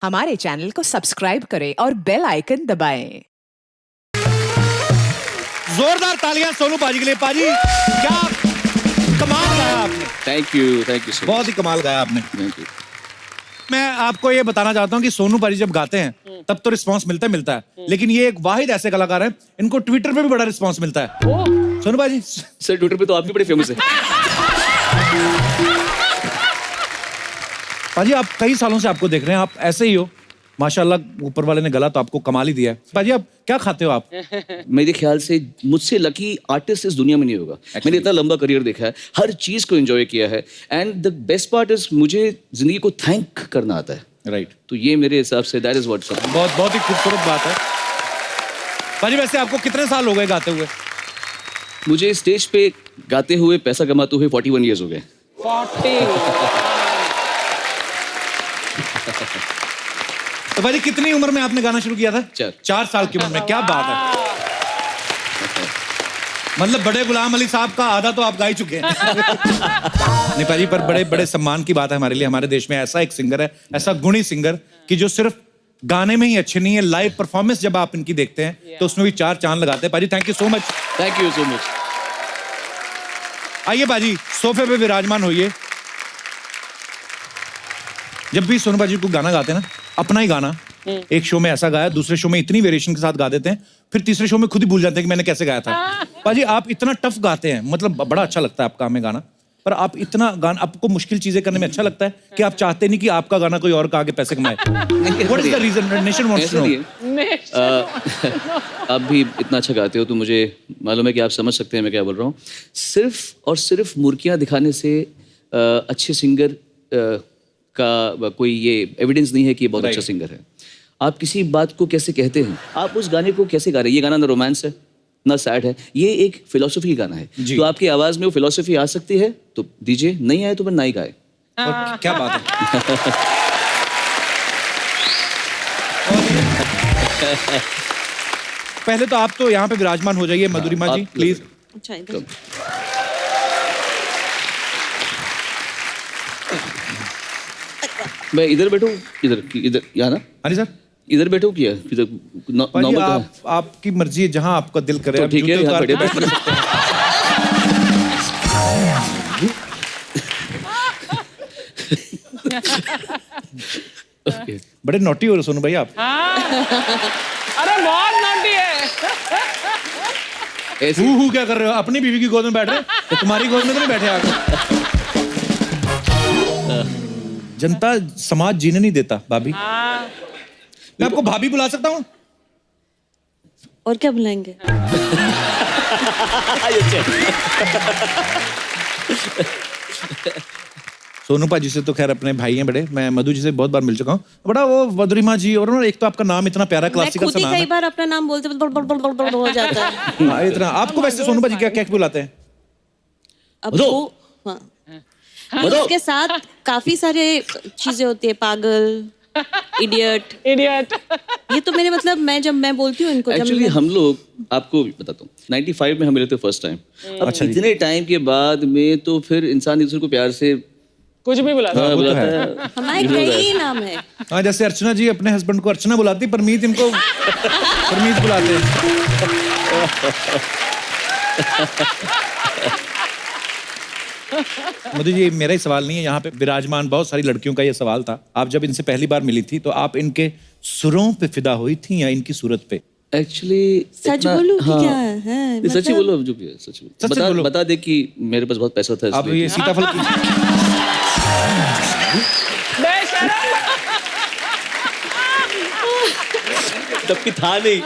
हमारे चैनल को सब्सक्राइब करें और बेल आइकन दबाएं। जोरदार तालियां सोनू पाजी के लिए। पाजी क्या कमाल गाया आपने। थैंक यू सो बहुत ही कमाल गाया आपने। Thank you. मैं आपको ये बताना चाहता हूँ कि सोनू पाजी जब गाते हैं तब तो रिस्पांस मिलता है, लेकिन ये एक वाहिद ऐसे कलाकार हैं, इनको ट्विटर पे भी बड़ा रिस्पांस मिलता है। सोनू पाजी सर ट्विटर पे तो आप भी बड़े फेमस हैं। पाजी आप कई सालों से आपको देख रहे हैं, आप ऐसे ही हो माशाल्लाह। ऊपर वाले ने गला तो आपको कमाल ही दिया है। पाजी आप क्या खाते हो आप? मेरे ख्याल से मुझसे लकी आर्टिस्ट इस दुनिया में नहीं होगा। मैंने इतना लंबा करियर देखा है, हर चीज को एंजॉय किया है, and the best part is मुझे जिंदगी को थैंक करना आता है। राइट। तो ये मेरे हिसाब say that is what's up. बहुत ही खूबसूरत बात है। पाजी वैसे आपको कितने साल हो गए गाते हुए? मुझे स्टेज पे गाते हुए पैसा कमाते हुए 41 ईयर्स हो गए। 40 तो भाई कितनी उम्र में आपने गाना शुरू किया था? 4 साल की उम्र में। क्या बात है। मतलब बड़े गुलाम अली साहब का आधा तो आप गा ही चुके हैं। नहीं पाजी, पर बड़े बड़े सम्मान की बात है हमारे लिए। हमारे देश में ऐसा एक सिंगर है, ऐसा गुणी सिंगर कि जो सिर्फ गाने में ही अच्छे नहीं है, लाइव परफॉर्मेंस जब आप इनकी देखते हैं तो उसमें भी 4 चांद लगाते हैं। पाजी thank you so much. Thank you so much. आइए पाजी सोफे पे विराजमान होइए। जब भी सोनू पाजी को गाना गाते हैं ना, अपना ही गाना एक शो में ऐसा गाया, दूसरे शो में इतनी वेरिएशन के साथ गा देते हैं, फिर तीसरे शो में खुद ही भूल जाते हैं कि मैंने कैसे गाया था। पाजी आप इतना टफ गाते हैं, मतलब बड़ा अच्छा लगता है आपका हमें गाना, पर आप इतना गाना, आपको मुश्किल चीजें करने में अच्छा लगता है कि आप चाहते नहीं कि आपका गाना कोई और का आगे पैसे कमाए। What is the reason? Nation wants to know. आप भी इतना अच्छा गाते हो तो मुझे मालूम है कि आप समझ सकते हैं मैं क्या बोल रहा हूँ। सिर्फ और सिर्फ मुर्कियाँ दिखाने से अच्छे सिंगर का कोई ये एविडेंस नहीं है कि ये बहुत अच्छा सिंगर है। आप किसी बात को कैसे कहते हैं, आप उस गाने को कैसे गा रहे हैं। ये गाना ना रोमांस है ना सैड है, ये एक फिलोसफी गाना है। तो आपकी आवाज में वो फिलोसफी आ सकती है तो दीजिए, नहीं आए तो फिर ना ही गाए। क्या बात है। पहले तो आप तो यहाँ पे विराजमान हो जाइए मधुरिमा जी प्लीज। अच्छा इधर मैं इधर बैठूं, इधर यहाँ ना। हाँ जी सर। इधर बैठो क्या इधर पाजी आपकी मर्जी है, जहाँ आपका दिल करे। तो ठीक है, यहाँ बैठे बैठ बड़े नोटी हो रहे सोनू भाई आप। अरे बहुत नोटी है। ऐसे हु क्या कर रहे हो? अपनी बीवी की गोद में बैठ रहे हो, तुम्हारी गोद में तो नहीं बैठे आप। जनता समाज जीने नहीं देता भाभी। मैं आपको भाभी बुला सकता हूँ? और क्या बुलाएंगे? सोनू पाजी से तो खैर अपने भाई हैं बड़े, मैं मधु जी से बहुत बार मिल चुका हूँ। बड़ा वो मधुरिमा जी, और एक तो आपका नाम इतना प्यारा क्लासिकल सा नाम है। कई बार अपना नाम बोलते हो जाता है। हाँ, इतना आपको वैसे सोनू पाजी क्या क्या बुलाते हैं? अब वो हाँ, उसके साथ काफी सारे चीजें होती है, पागल, इडियट। ये तो मेरे मतलब जब मैं बोलती हूँ इनको। एक्चुअली हम लोग आपको बताता हूँ 95 में हम मिले थे फर्स्ट टाइम। अब इतने टाइम के बाद में तो फिर इंसान दूसरे को प्यार से कुछ भी बुलाता है। हमारे कई नाम है। हाँ, जैसे अर्चना जी अपने हस्बैंड को अर्चना बुलाती, परमीत इनको परमीत बुलाते हैं। मधु जी मेरा ही सवाल नहीं है, यहाँ पे विराजमान बहुत सारी लड़कियों का ये सवाल था। आप जब इनसे पहली बार मिली थी तो आप इनके सुरों पे फिदा हुई थी या इनकी सूरत पे? एक्चुअली सच बोलूं कि क्या है? सच ही बोलो, जो भी है सच बोलो। बता दे कि मेरे पास बहुत पैसा था। आप ये सीताफल की तब भी था नहीं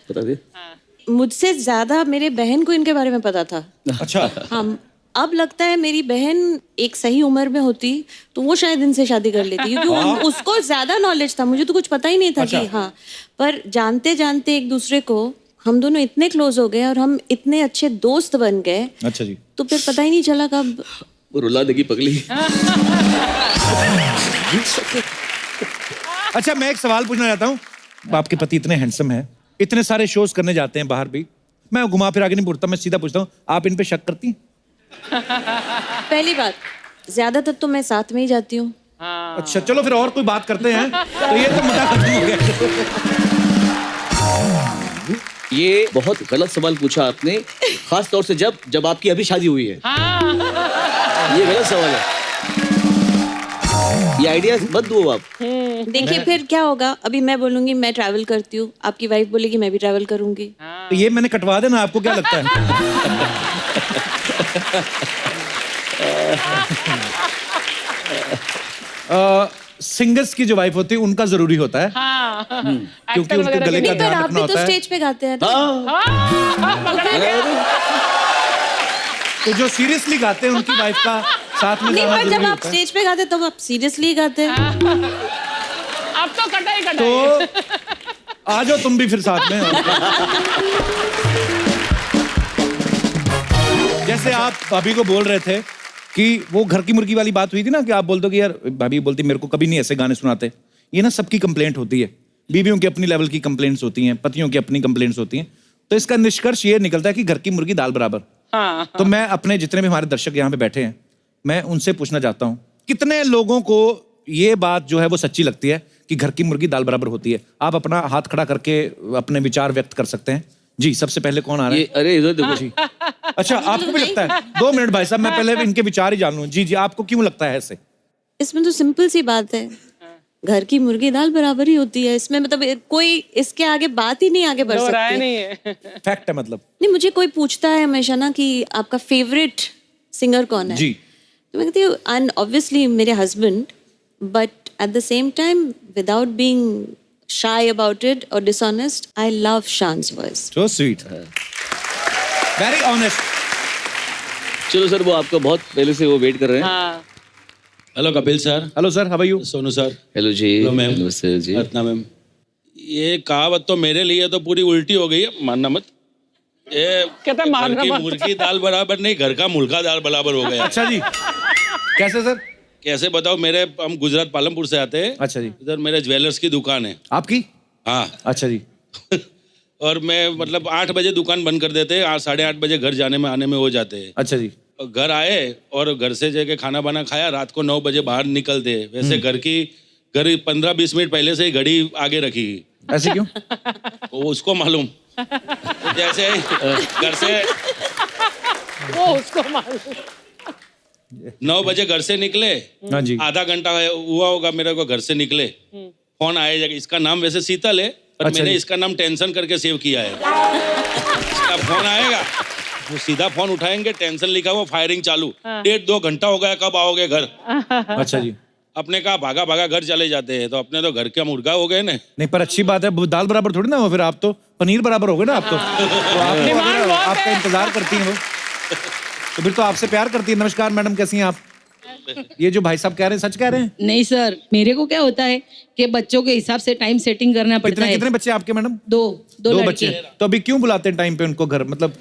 बता दे। मुझसे ज्यादा मेरे बहन को इनके बारे में पता था। अच्छा। हाँ, अब लगता है मेरी बहन एक सही उम्र में होती तो वो शायद इनसे शादी कर लेती, क्योंकि उसको ज्यादा नॉलेज था, मुझे तो कुछ पता ही नहीं था। कि हाँ, पर जानते जानते एक दूसरे को हम दोनों इतने क्लोज हो गए और हम इतने अच्छे दोस्त बन गए। अच्छा जी। तो फिर पता ही नहीं चला कब वो रुला देगी पगली। अच्छा मैं एक सवाल पूछना चाहता हूँ। आपके पति इतने हैंडसम हैं, इतने सारे शोज करने जाते हैं बाहर भी, मैं घुमा फिरा के नहीं पूछता, मैं सीधा पूछता हूँ, आप इन पे शक करती हैं? पहली बात, ज्यादातर तो मैं साथ में ही जाती हूँ। अच्छा चलो फिर और कोई बात करते हैं, तो ये तो मुद्दा खत्म हो गया। ये बहुत गलत सवाल पूछा आपने, खास तौर से जब आपकी अभी शादी हुई है। ये गलत सवाल है, ये आइडिया मत दो आप। देखिए फिर क्या होगा, अभी मैं बोलूंगी मैं ट्रैवल करती हूँ, आपकी वाइफ बोलेगी मैं भी ट्रैवल करूंगी। तो ये मैंने कटवा देना, आपको क्या लगता है? सिंगर्स की जो वाइफ होती है उनका जरूरी होता है, क्योंकि उनके गले का नहीं पर ध्यान आप रखना भी होता तो है। स्टेज पे गाते हैं। तो जो सीरियसली गाते हैं उनकी वाइफ का साथ में नहीं गाना पर जब जरूरी आप होता है। स्टेज पे गाते तो आप सीरियसली गाते हैं। अब तो कटाई कटाई। तो आ जाओ तुम भी फिर साथ में। जैसे आप भाभी को बोल रहे थे कि वो घर की मुर्गी वाली बात हुई थी ना, कि आप बोलते हो कि यार भाभी बोलती मेरे को कभी नहीं ऐसे गाने सुनाते। ये ना सबकी कंप्लेंट होती है, बीवियों की अपनी लेवल की कंप्लेंट्स होती हैं, पतियों की अपनी कंप्लेंट्स होती हैं। तो इसका निष्कर्ष ये निकलता है कि घर की मुर्गी दाल बराबर। तो मैं अपने जितने भी हमारे दर्शक यहाँ पे बैठे हैं, मैं उनसे पूछना चाहता हूँ, कितने लोगों को ये बात जो है वो सच्ची लगती है कि घर की मुर्गी दाल बराबर होती है? आप अपना हाथ खड़ा करके अपने विचार व्यक्त कर सकते हैं। जी, सबसे पहले कौन आ रहा है? अरे इधर देखो जी। अच्छा, आपको भी लगता है? 2 मिनट भाई साहब, मैं पहले इनके विचार ही जान लूं। जी, आपको क्यों लगता है ऐसे? इसमें तो सिंपल सी बात है, घर की मुर्गी दाल बराबर ही होती है। इसमें मतलब कोई इसके आगे बात ही नहीं आगे बढ़ सकती। नहीं है। फैक्ट है मतलब। नहीं, मुझे कोई पूछता है हमेशा ना कि आपका फेवरेट सिंगर कौन है, जी, तो मैं कहती हूँ एंड ऑब्वियसली मेरे husband, but at the same time without being shy about it or dishonest, I love Shan's voice. so sweet, very honest. चलो सर, वो आपका बहुत पहले से वो वेट कर रहे हैं। Hello Kapil sir. Hello sir, how are you? Sonu sir. Hello जी। Hello ma'am. नमस्ते जी। रत्ना मैम। ये कहावत तो मेरे लिए तो पूरी उल्टी हो गई है, मानना मत। ये कहता मानना घर की मत। मुर्गी दाल बराबर नहीं, घर का मुर्गा दाल बराबर हो गया। अच्छा जी, कैसे सर? कैसे बताओ, हम गुजरात पालमपुर से आते हैं। अच्छा जी। इधर मेरे ज्वेलर्स की दुकान है। आपकी? हाँ। अच्छा जी। और मैं मतलब 8 बजे दुकान बंद कर देते हैं, 8:30 बजे घर जाने में आने में हो जाते हैं। अच्छा जी। और घर आए और घर से जाके खाना बाना खाया, रात को 9 बजे बाहर निकलते हैं। वैसे घर 15-20 मिनट पहले से ही घड़ी आगे रखी। ऐसे क्यों? वो उसको मालूम। जैसे घर से वो उसको मालूम। 9 बजे घर से निकले, हाँ जी। आधा घंटा हुआ होगा मेरे को घर से निकले, फोन आया। इसका नाम वैसे शीतल है, पर अच्छा मैंने जी। इसका नाम टेंशन करके सेव किया है। इसका फोन आएगा, वो सीधा फोन उठाएंगे, टेंशन लिखा हुआ, फायरिंग चालू। 1.5-2 घंटा हो गया, कब आओगे घर? अच्छा जी। अपने कहा भागा भागा घर चले जाते हैं, तो अपने तो घर का मुर्गा हो गए ना। नहीं, पर अच्छी बात है, दाल बराबर थोड़ी ना हो, फिर आप तो पनीर बराबर हो गए ना। आप तो आपको अगर आपका इंतजार करती हैं वो, तो फिर तो आपसे प्यार करती है। नमस्कार मैडम, कैसी हैं आप? ये जो भाई साहब कह रहे हैं सच कह रहे हैं? नहीं सर, मेरे को क्या होता है कि बच्चों के हिसाब से टाइम सेटिंग करना पड़ता कितने है। कितने बच्चे आपके मैडम? दो बच्चे। लड़के। तो अभी क्यों बुलाते हैं टाइम पे उनको घर? मतलब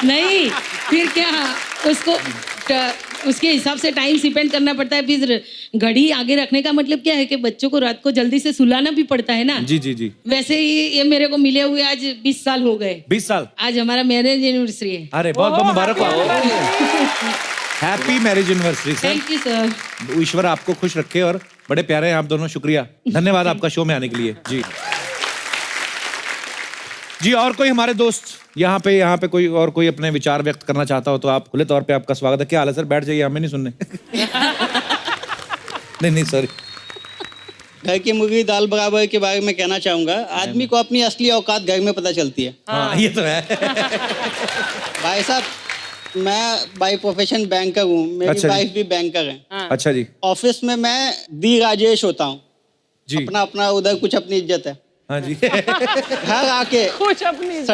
नहीं, फिर क्या उसके हिसाब से टाइम स्पेंड करना पड़ता है। फिर घड़ी आगे रखने का मतलब क्या है कि बच्चों को रात को जल्दी से सुलाना भी पड़ता है ना। जी जी जी। वैसे ही ये मेरे को मिले हुए आज 20 साल हो गए। 20 साल? आज हमारा मैरिज एनिवर्सरी है। अरे बहुत बहुत मुबारक हो आपको। Happy marriage anniversary sir. Thank you sir. ईश्वर आपको खुश रखे, और बड़े प्यारे हैं आप दोनों। शुक्रिया, धन्यवाद आपका शो में आने के लिए। जी जी। और कोई हमारे दोस्त यहाँ पे कोई अपने विचार व्यक्त करना चाहता हो तो आप खुले तौर पे, आपका स्वागत है। क्या हाल है सर? बैठ जाइए, हमें नहीं सुनने। नहीं सॉरी। घर की मुर्गी दाल बराबर के बारे में कहना चाहूंगा, आदमी को अपनी असली औकात घर में पता चलती है। हाँ, ये तो है। भाई साहब, मैं बाय प्रोफेशन बैंकर हूँ, मेरी अच्छा जी। वाइफ भी बैंकर है। अच्छा जी। ऑफिस में मैं दी राजेश होता हूँ जी। अपना उधर कुछ अपनी इज्जत है। हाँ जी। घर आके कुछ अपनी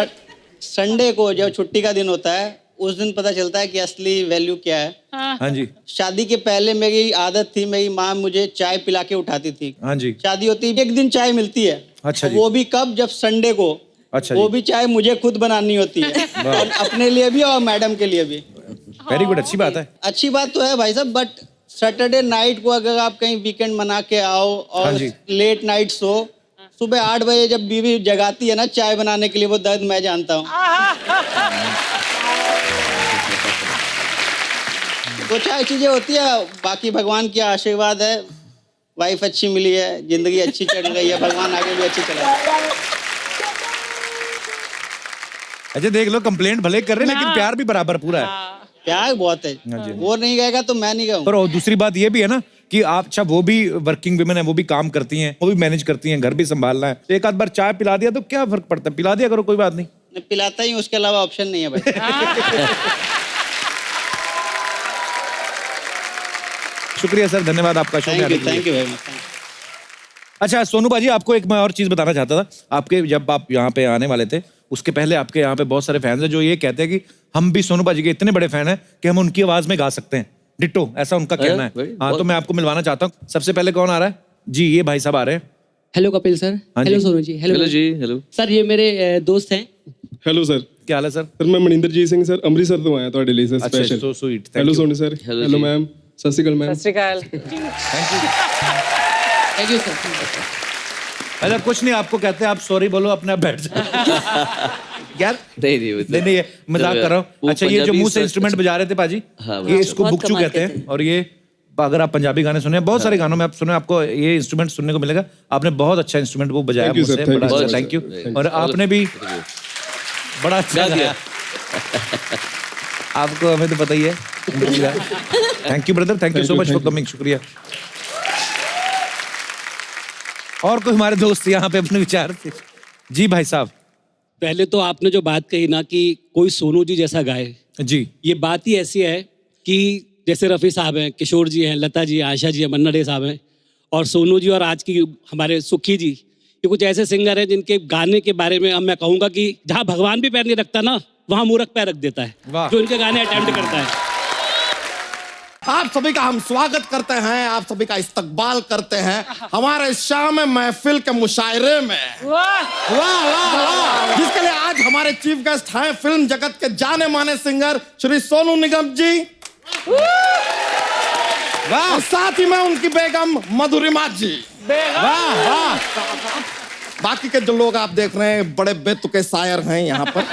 संडे को जब छुट्टी का दिन होता है, उस दिन पता चलता है कि असली वैल्यू क्या है। हाँ जी। शादी के पहले मेरी आदत थी, मेरी माँ मुझे चाय पिला के उठाती थी। हाँ जी। शादी होती एक दिन चाय मिलती है। अच्छा जी। वो भी कब? जब संडे को। अच्छा वो जी। भी चाय मुझे खुद बनानी होती है, और अपने लिए भी और मैडम के लिए भी। वेरी गुड, अच्छी बात है। अच्छी बात तो है भाई साहब, बट सैटरडे नाइट को अगर आप कहीं वीकेंड मना के आओ हाँ और जी। लेट नाइट सो, सुबह 8 बजे जब बीवी जगाती है ना चाय बनाने के लिए, वो दर्द मैं जानता हूँ। कुछ सारी चीजें होती है, बाकी भगवान की आशीर्वाद है, वाइफ अच्छी मिली है, जिंदगी अच्छी चल रही है, भगवान आगे भी अच्छी चला। अच्छा देख लो, कंप्लेंट भले कर रहे हैं लेकिन प्यार भी बराबर पूरा है। प्यार बहुत है, वो नहीं गएगा तो मैं नहीं गाऊंगा। और दूसरी बात ये भी है ना कि आप, अच्छा वो भी वर्किंग विमेन है, वो भी काम करती हैं, वो भी मैनेज करती हैं, घर भी संभालना है, तो एक आध बार चाय पिला दिया तो क्या फर्क पड़ता है, पिला दिया करो, कोई बात नहीं। मैं पिलाता ही हूँ, उसके अलावा ऑप्शन नहीं है भाई। शुक्रिया सर, धन्यवाद आपका शो में आने के लिए। Thank you very much. अच्छा सोनू बाजी, आपको एक मैं और चीज बताना चाहता था। आपके जब आप यहाँ पे आने वाले थे उसके पहले आपके यहाँ पे बहुत सारे फैंस हैं जो ये कहते हैं कि हम भी सोनू बाजी के इतने बड़े फैन हैं कि हम उनकी आवाज में गा सकते हैं, डिट्टो, ऐसा उनका कहना है। हाँ, तो मैं आपको मिलवाना चाहता हूँ। सबसे पहले कौन आ रहा है जी? ये भाई साहब आ रहे हैं। Hello Kapil sir. हाँ जी। हेलो सोनू जी। हेलो जी, हेलो सर, ये मेरे दोस्त हैं। Hello sir. क्या हाल है सर? सर मैं मनिंदर जीत सिंह सर, अमृतसर तो आया ਤੁਹਾਡੇ ਲਈ ਸਰ अच्छा, special. so sweet, thank hello you। Sonu sir. Hello hello ji. Ma'am, सत श्री अकाल मैम। सत श्री अकाल। Thank you sir. अच्छा कुछ नहीं, आपको कहते हैं आप सॉरी बोलो, अपने आप बैठ जाओ। यार नहीं नहीं, ये मजाक कर रहा हूँ। अच्छा ये जो मुंह से इंस्ट्रूमेंट बजा रहे थे पाजी, हाँ, ये इसको बहुत बुकचू कमाल कहते के हैं। और ये अगर आप पंजाबी गाने सुने, बहुत सारे गानों में आप सुने, आपको ये इंस्ट्रूमेंट सुनने को मिलेगा। आपने बहुत अच्छा इंस्ट्रूमेंट वो बजाया Thank you, sir, मुझसे, thank बड़ा you, अच्छा, sir. Thank you. और आपने भी बड़ा अच्छा गाया। आपको हमें तो पता ही है। Thank you brother, thank you so much for coming, शुक्रिया। और कोई हमारे दोस्त यहाँ पे अपने विचार थे? जी भाई साहब। पहले तो आपने जो बात कही ना कि कोई सोनू जी जैसा गाए, जी ये बात ही ऐसी है कि जैसे रफ़ी साहब हैं, किशोर जी हैं, लता जी, आशा जी हैं, मन्ना डे साहब हैं, और सोनू जी और आज की हमारे सुखी जी, ये कुछ ऐसे सिंगर हैं जिनके गाने के बारे में अब मैं कहूँगा कि जहाँ भगवान भी पैर नहीं रखता ना, वहाँ मूर्ख पैर रख देता है, वाह। जो इनके गाने अटेम्प्ट करता है। आप सभी का हम स्वागत करते हैं, आप सभी का इस्तकबाल करते हैं हमारे शाम महफिल के मुशायरे में। वाह वाह वाह वाह, जिसके लिए आज हमारे चीफ गेस्ट हैं फिल्म जगत के जाने माने सिंगर श्री सोनू निगम जी। वाह। और साथ ही में उनकी बेगम मधुरिमा जी। वाह वाह। बाकी के जो लोग आप देख रहे हैं बड़े बेतुके शायर हैं यहाँ पर,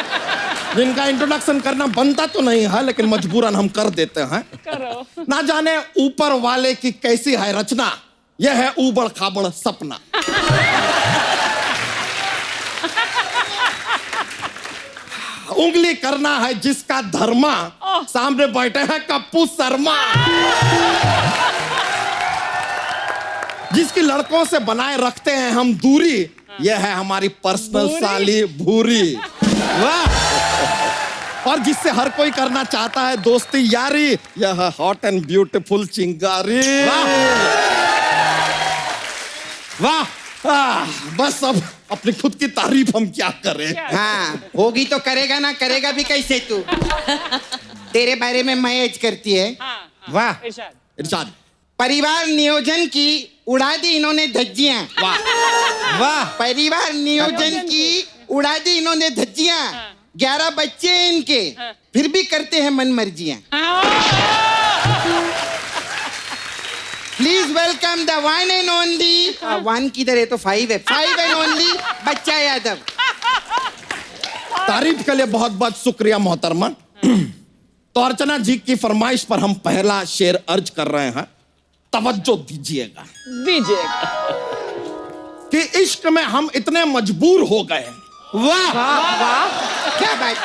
जिनका इंट्रोडक्शन करना बनता तो नहीं है लेकिन मजबूरन हम कर देते हैं। करो। ना जाने ऊपर वाले की कैसी है रचना, यह है ऊबड़ खाबड़ सपना। उंगली करना है जिसका धर्मा, सामने बैठे हैं कप्पू शर्मा। जिसकी लड़कों से बनाए रखते हैं हम दूरी, यह है हमारी पर्सनल साली भूरी। वाह। और जिससे हर कोई करना चाहता है दोस्ती यारी, यह है हॉट एंड ब्यूटीफुल चिंगारी। वाह। बस अब अपनी खुद की तारीफ हम क्या करें। हाँ, होगी तो करेगा ना, करेगा भी कैसे तू। तेरे बारे में मैं एज करती है। वाह। इरशाद। परिवार नियोजन की उड़ा दी इन्होंने धज्जियां। वाह वाह। परिवार नियोजन की उड़ा दी इन्होंने धज्जियां। 11 बच्चे हैं इनके, फिर भी करते हैं मन मर्जियां। Please welcome the one and only, one किधर है तो 5 है, 5 एंड ओनली बच्चा यादव। तारीफ के लिए बहुत बहुत शुक्रिया मोहतरमा। तो अर्चना जी की फरमाइश पर हम पहला शेर अर्ज कर रहे हैं, तवज्जो दीजिएगा। कि इश्क में हम इतने मजबूर हो गए। वाह वाह, क्या बात।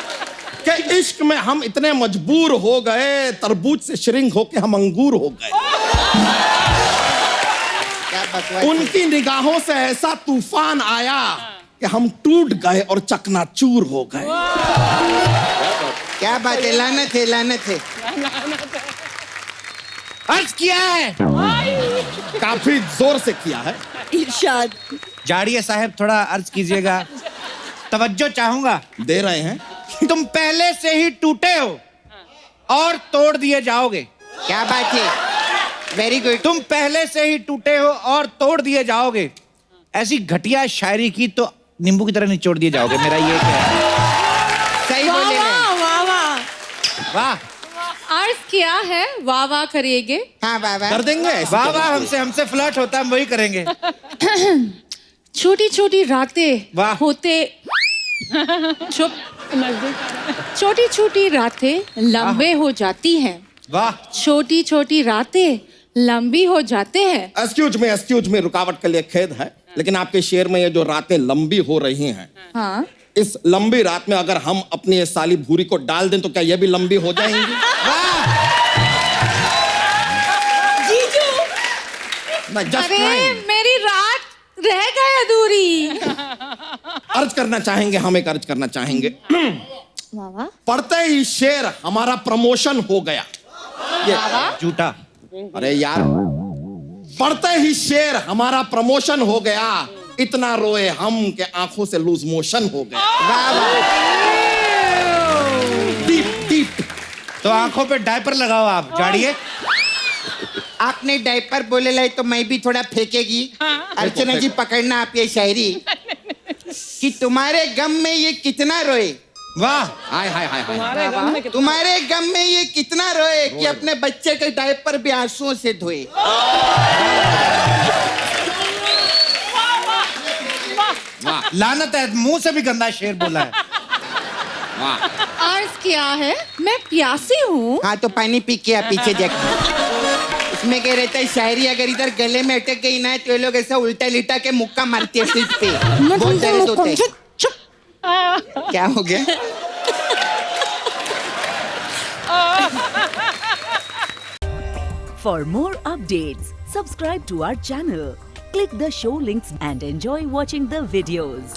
कि इश्क में हम इतने मजबूर हो गए, तरबूज से श्रिंक होके हम अंगूर हो गए। क्या बकवास। उनकी निगाहों से ऐसा तूफान आया कि हम टूट गए और चकनाचूर हो गए। क्या बात है, लानत है, लानत है। अर्ज किया है, काफी जोर से किया है। इरशाद। जाड़िया साहब थोड़ा अर्ज कीजिएगा, तवज्जो चाहूंगा। दे रहे हैं। तुम पहले से ही टूटे हो और तोड़ दिए जाओगे। क्या बात है, वेरी गुड। तुम पहले से ही टूटे हो और तोड़ दिए जाओगे। ऐसी घटिया शायरी की तो नींबू की तरह निचोड़ दिए जाओगे। मेरा ये क्या है। सही बोले हैं। वाह वाह। वाह। अर्ज किया है, वाह वाह करिएगे। हाँ वाह वाह कर देंगे। वाह वाह, हमसे फ्लर्ट होता है, हम वही करेंगे। छोटी छोटी रातें वाह। होते चुप। छोटी छोटी रातें लंबे हो जाती हैं, वाह छोटी छोटी रातें लंबी हो जाते हैं। एक्सक्यूज में रुकावट के लिए खेद है, लेकिन आपके शेर में ये जो रातें लंबी हो रही हैं, हाँ इस लंबी रात में अगर हम अपनी ये साली भूरी को डाल दें तो क्या ये भी लंबी हो जाएंगी? जीजू मैं जस्ट अरे मेरी रात रह गई अधूरी। अर्ज करना चाहेंगे, हम एक अर्ज करना चाहेंगे। वाह वाह पढ़ते ही शेर हमारा प्रमोशन हो गया। ये झूठा। अरे यार, पढ़ते ही शेर हमारा प्रमोशन हो गया, इतना रोए हम के आंखों से लूज मोशन हो गया। वाह वाह। डीप तो आंखों पे डायपर लगाओ आप, झाड़िए। आपने डायपर बोले लाई तो मैं भी थोड़ा फेंकेगी। अर्चना जी पकड़ना आप ये शायरी कि तुम्हारे गम में ये कितना रोए। वाह, हाय हाय हाय हाय। तुम्हारे गम में ये कितना रोए कि अपने बच्चे के डायपर भी आंसुओं से धोए। लानत है, मुंह से भी गंदा शेर बोला है। वाह। अर्ज किया है मैं प्यासी हूँ। हाँ तो पानी पी के आप पीछे जाके। उसमें क्या रहता है, शायरी अगर इधर गले में अटक गई ना तो ये लोग ऐसा उल्टा लिटा के मुक्का मारती है पीठ पे। बहुत दर्द होता है। क्या हो गया? For more updates, subscribe to our channel, click the show links and enjoy watching the videos.